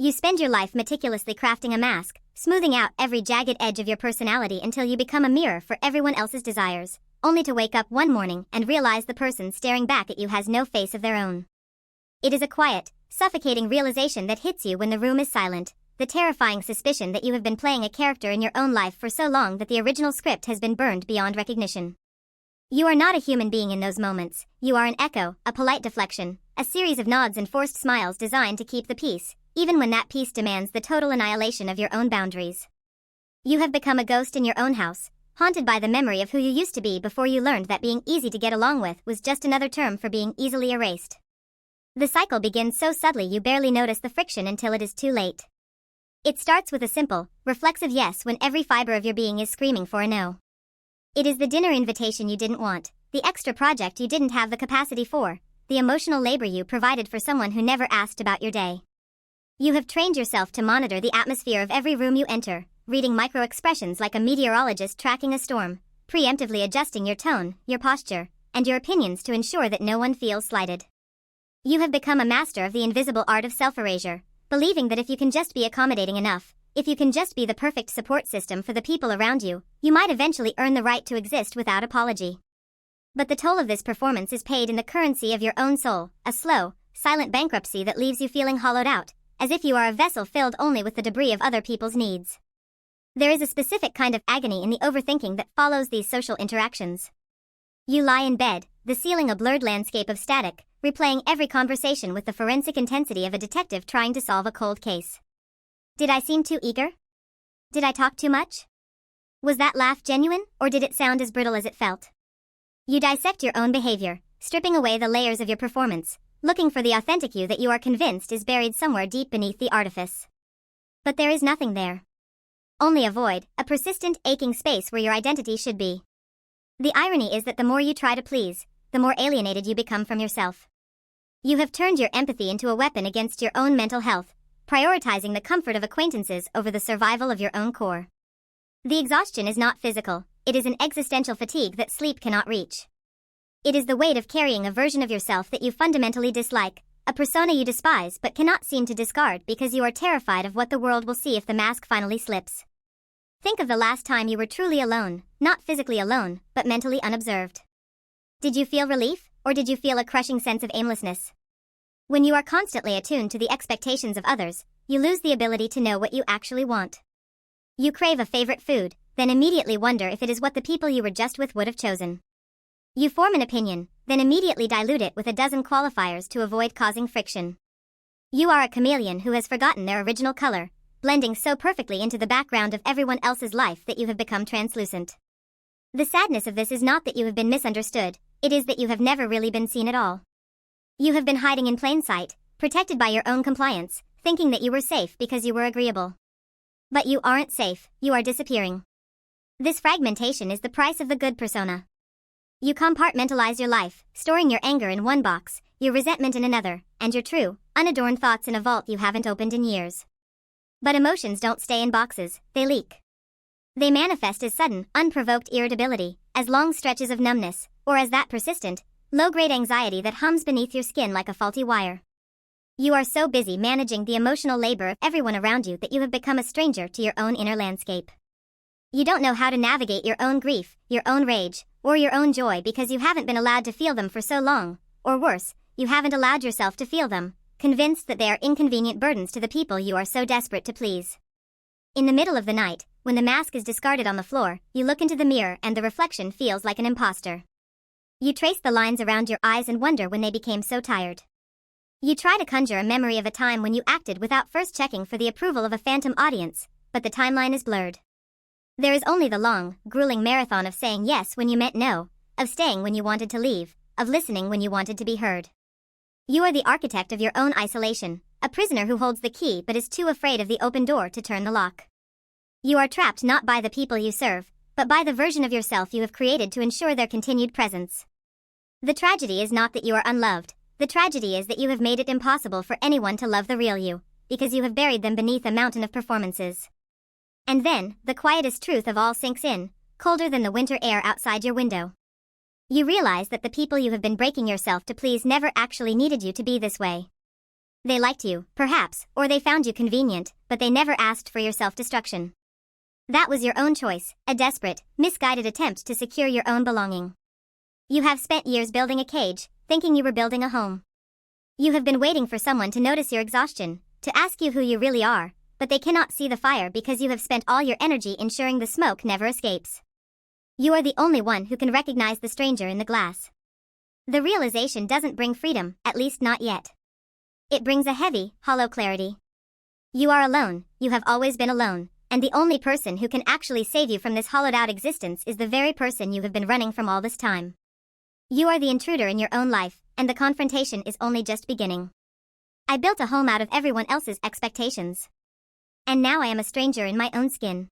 You spend your life meticulously crafting a mask, smoothing out every jagged edge of your personality until you become a mirror for everyone else's desires, only to wake up one morning and realize the person staring back at you has no face of their own. It is a quiet, suffocating realization that hits you when the room is silent, the terrifying suspicion that you have been playing a character in your own life for so long that the original script has been burned beyond recognition. You are not a human being in those moments. You are an echo, a polite deflection, a series of nods and forced smiles designed to keep the peace, even when that peace demands the total annihilation of your own boundaries. You have become a ghost in your own house, haunted by the memory of who you used to be before you learned that being easy to get along with was just another term for being easily erased. The cycle begins so subtly you barely notice the friction until it is too late. It starts with a simple, reflexive yes when every fiber of your being is screaming for a no. It is the dinner invitation you didn't want, the extra project you didn't have the capacity for, the emotional labor you provided for someone who never asked about your day. You have trained yourself to monitor the atmosphere of every room you enter, reading micro-expressions like a meteorologist tracking a storm, preemptively adjusting your tone, your posture, and your opinions to ensure that no one feels slighted. You have become a master of the invisible art of self-erasure, believing that if you can just be accommodating enough, if you can just be the perfect support system for the people around you, you might eventually earn the right to exist without apology. But the toll of this performance is paid in the currency of your own soul, a slow, silent bankruptcy that leaves you feeling hollowed out, as if you are a vessel filled only with the debris of other people's needs. There is a specific kind of agony in the overthinking that follows these social interactions. You lie in bed, the ceiling a blurred landscape of static, replaying every conversation with the forensic intensity of a detective trying to solve a cold case. Did I seem too eager? Did I talk too much? Was that laugh genuine, or did it sound as brittle as it felt? You dissect your own behavior, stripping away the layers of your performance, looking for the authentic you that you are convinced is buried somewhere deep beneath the artifice. But there is nothing there. Only a void, a persistent, aching space where your identity should be. The irony is that the more you try to please, the more alienated you become from yourself. You have turned your empathy into a weapon against your own mental health, prioritizing the comfort of acquaintances over the survival of your own core. The exhaustion is not physical, it is an existential fatigue that sleep cannot reach. It is the weight of carrying a version of yourself that you fundamentally dislike, a persona you despise but cannot seem to discard because you are terrified of what the world will see if the mask finally slips. Think of the last time you were truly alone, not physically alone, but mentally unobserved. Did you feel relief, or did you feel a crushing sense of aimlessness? When you are constantly attuned to the expectations of others, you lose the ability to know what you actually want. You crave a favorite food, then immediately wonder if it is what the people you were just with would have chosen. You form an opinion, then immediately dilute it with a dozen qualifiers to avoid causing friction. You are a chameleon who has forgotten their original color, blending so perfectly into the background of everyone else's life that you have become translucent. The sadness of this is not that you have been misunderstood, it is that you have never really been seen at all. You have been hiding in plain sight, protected by your own compliance, thinking that you were safe because you were agreeable. But you aren't safe, you are disappearing. This fragmentation is the price of the good persona. You compartmentalize your life, storing your anger in one box, your resentment in another, and your true, unadorned thoughts in a vault you haven't opened in years. But emotions don't stay in boxes, they leak. They manifest as sudden, unprovoked irritability, as long stretches of numbness, or as that persistent, low-grade anxiety that hums beneath your skin like a faulty wire. You are so busy managing the emotional labor of everyone around you that you have become a stranger to your own inner landscape. You don't know how to navigate your own grief, your own rage, or your own joy because you haven't been allowed to feel them for so long, or worse, you haven't allowed yourself to feel them, convinced that they are inconvenient burdens to the people you are so desperate to please. In the middle of the night, when the mask is discarded on the floor, you look into the mirror and the reflection feels like an imposter. You trace the lines around your eyes and wonder when they became so tired. You try to conjure a memory of a time when you acted without first checking for the approval of a phantom audience, but the timeline is blurred. There is only the long, grueling marathon of saying yes when you meant no, of staying when you wanted to leave, of listening when you wanted to be heard. You are the architect of your own isolation, a prisoner who holds the key but is too afraid of the open door to turn the lock. You are trapped not by the people you serve, but by the version of yourself you have created to ensure their continued presence. The tragedy is not that you are unloved, the tragedy is that you have made it impossible for anyone to love the real you, because you have buried them beneath a mountain of performances. And then, the quietest truth of all sinks in, colder than the winter air outside your window. You realize that the people you have been breaking yourself to please never actually needed you to be this way. They liked you, perhaps, or they found you convenient, but they never asked for your self-destruction. That was your own choice, a desperate, misguided attempt to secure your own belonging. You have spent years building a cage, thinking you were building a home. You have been waiting for someone to notice your exhaustion, to ask you who you really are, but they cannot see the fire because you have spent all your energy ensuring the smoke never escapes. You are the only one who can recognize the stranger in the glass. The realization doesn't bring freedom, at least not yet. It brings a heavy, hollow clarity. You are alone, you have always been alone, and the only person who can actually save you from this hollowed-out existence is the very person you have been running from all this time. You are the intruder in your own life, and the confrontation is only just beginning. I built a home out of everyone else's expectations. And now I am a stranger in my own skin.